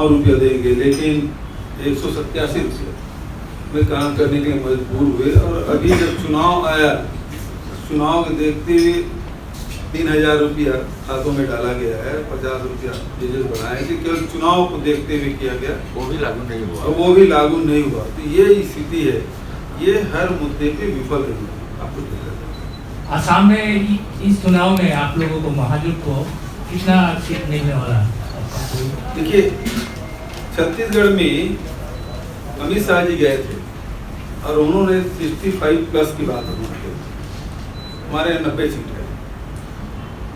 रुपया देंगे, लेकिन 187 रुपये में काम करने के लिए मजबूर हुए। और अभी जब चुनाव आया, चुनाव के देखते हुए 3000 रुपया खातों में डाला गया है, 50 रुपया डीजल बढ़ाए कि केवल चुनाव को देखते हुए किया गया, वो भी लागू नहीं हुआ, और वो भी लागू नहीं हुआ। तो ये स्थिति है, ये हर मुद्दे पे विफल रही है। आपको असम में इस चुनाव में आप लोगों को, महाजुट को कितना सीट मिलने वाला? देखिए, छत्तीसगढ़ में अमित शाह जी गए थे और उन्होंने 65+ की बात की, हमारे 90 सीट है।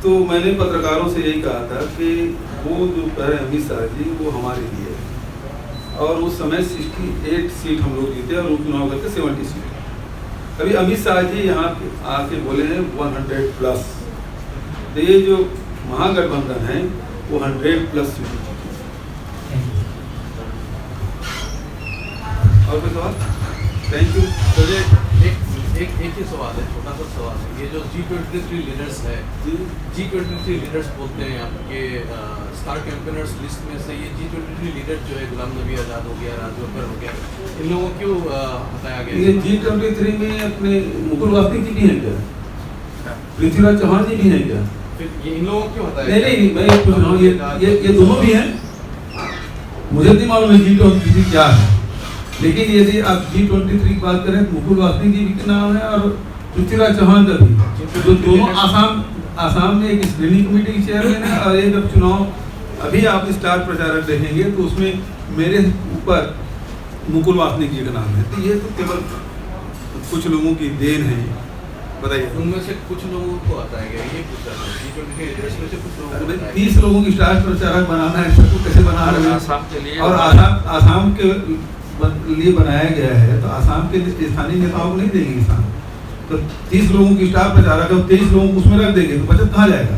तो मैंने पत्रकारों से यही कहा था कि वो जो कह रहे हैं अमित शाह जी, वो हमारे लिए है। और उस समय 68 सीट हम लोग जीते और उपचुनाव करके 70 सीट। अभी अमित शाह जी यहाँ आके बोले हैं 100+। तो ये जो महागठबंधन है वो 100+ सीट। और कोई सवाल? Thank you. तो एक ही सवाल है, छोटा सा सवाल है। ये जो G23 लीडर्स है, G23 लीडर्स बोलते हैं आपके स्टार कैंपेनर्स लिस्ट में से, ये G23 लीडर जो है, गुलाम नबी आज़ाद हो गया, राजवब्बर हो गया, इन लोगों क्यों हटाया गया? ये G23 में अपने मुकुल वासनिक जी भी हैं क्या? पृथ्वीराज चौहान जी भी हैं क्या? फिर ये इन लोगों क्यों हटाया? नहीं, मैं पूछ रहा हूँ, ये दोनों भी हैं। मुझे नहीं मालूम है G23 क्या है, लेकिन यदि आप G23 की बात करें तो मुकुल वासनिक जी के नाम है और पृथ्वीराज चौहान का भी, जो दोनों आसाम में एक स्क्रीनिंग कमेटी के चेयरमैन है। और एक अब चुनाव, अभी आप स्टार प्रचारक देखेंगे तो उसमें मेरे ऊपर मुकुल वासनिक जी का नाम है। तो ये तो केवल कुछ लोगों की देन है। बताइए, उनमें से कुछ लोगों को हटाया गया, ये पूछा था। G23 लीडर्स में से कुछ लोगों को 30 लोगों की स्टार प्रचारक बनाना है, सबको कैसे बना रहे हैं? आसाम के लिए, और आसाम के लिए बनाया गया है, तो आसाम के स्थानीय नेताओं को नहीं देंगे किसान। तो 30 लोगों की स्टार प्रचारक है, 23 लोगों को उसमें रख देंगे, तो बचत कहाँ जाएगा?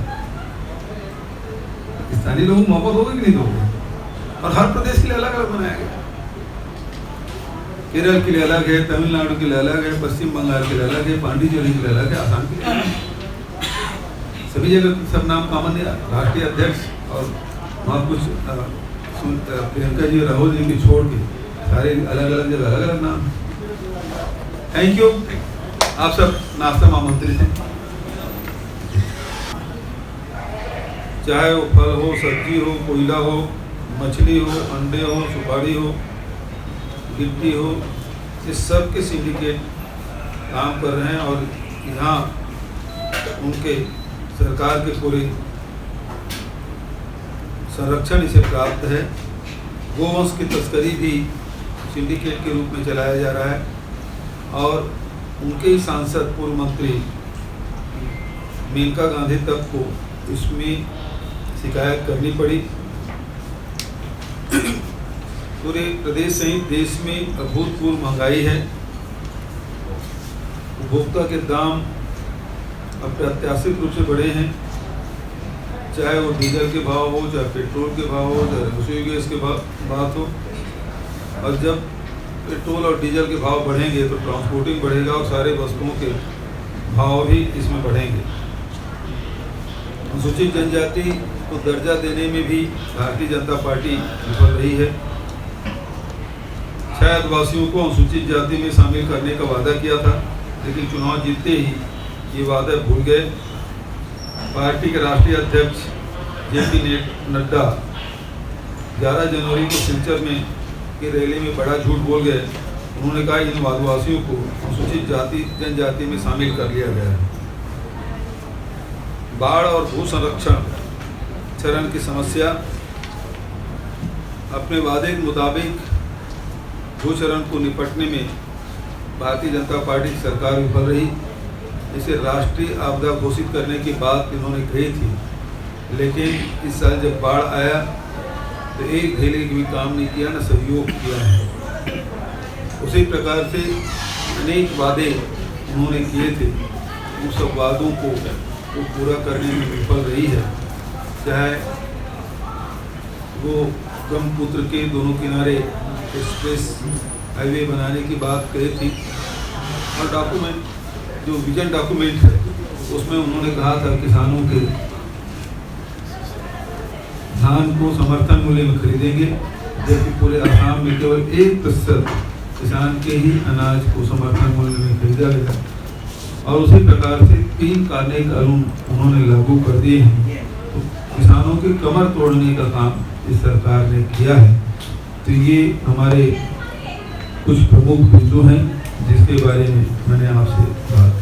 स्थानीय लोगों को मौका दोगे कि नहीं दोगे? और हर प्रदेश के लिए अलग अलग बनाया गया। केरल के लिए अलग है, तमिलनाडु के लिए अलग है, पश्चिम बंगाल के लिए अलग है, पांडिचेरी के लिए अलग है, आसाम के लिए सभी जगह सब नाम कॉमन है। राष्ट्रीय अध्यक्ष और वहाँ कुछ प्रियंका जी, राहुल जी की छोड़ के सारे अलग अलग जगह अलग अलग नाम। Thank you. आप सब नाश्ता में आमंत्रित हैं, चाहे वो फल हो, सब्जी हो, कोयला हो, मछली हो, अंडे हो, सुपारी हो, गिट्टी हो, ये सब के सिंडिकेट काम कर रहे हैं। और यहाँ उनके सरकार के पूरे संरक्षण इसे प्राप्त है। गोवंश की तस्करी भी सिंडिकेट के रूप में चलाया जा रहा है। और उनके ही सांसद, पूर्व मंत्री मेनका गांधी तक को इसमें शिकायत करनी पड़ी। पूरे प्रदेश सहित देश में अभूतपूर्व महंगाई है। उपभोक्ता के दाम अप्रत्याशित रूप से बढ़े हैं, चाहे वो डीजल के भाव हो, चाहे पेट्रोल के भाव हो, चाहे रसोई गैस के बात हो। और जब पेट्रोल और डीजल के भाव बढ़ेंगे तो ट्रांसपोर्टिंग बढ़ेगा और सारे वस्तुओं के भाव भी इसमें बढ़ेंगे। अनुसूचित जनजाति को दर्जा देने में भी भारतीय जनता पार्टी विफल रही है। शायद आदिवासियों को अनुसूचित जाति में शामिल करने का वादा किया था, लेकिन चुनाव जीतते ही ये वादा भूल गए। पार्टी के राष्ट्रीय अध्यक्ष JP नड्डा 11 जनवरी को सिलचर में की रैली में बड़ा झूठ बोल गए। उन्होंने कहा इन आदिवासियों को अनुसूचित जनजाति में शामिल कर लिया गया है। बाढ़ और भू संरक्षण चरण की समस्या, अपने वादे के मुताबिक भूचरण को निपटने में भारतीय जनता पार्टी की सरकार विफल रही। इसे राष्ट्रीय आपदा घोषित करने की बात इन्होंने कही थी, लेकिन इस साल जब बाढ़ आया तो एक ढेले की भी काम नहीं किया, न सहयोग किया है। उसी प्रकार से अनेक वादे उन्होंने किए थे, उन सब वादों को पूरा करने में विफल रही है। चाहे वो ब्रह्मपुत्र के दोनों किनारे एक्सप्रेस हाईवे बनाने की बात कही थी, और डॉक्यूमेंट जो विजन डॉक्यूमेंट है उसमें उन्होंने कहा था किसानों के धान को समर्थन मूल्य में खरीदेंगे, जबकि पूरे असम में केवल 1% किसान के ही अनाज को समर्थन मूल्य में खरीदा गया। और उसी प्रकार से 3 कार्निक कानून उन्होंने लागू कर दिए हैं। तो किसानों की कमर तोड़ने का काम इस सरकार ने किया है। तो ये हमारे कुछ प्रमुख बिंदु हैं जिसके बारे में मैंने आपसे बात की।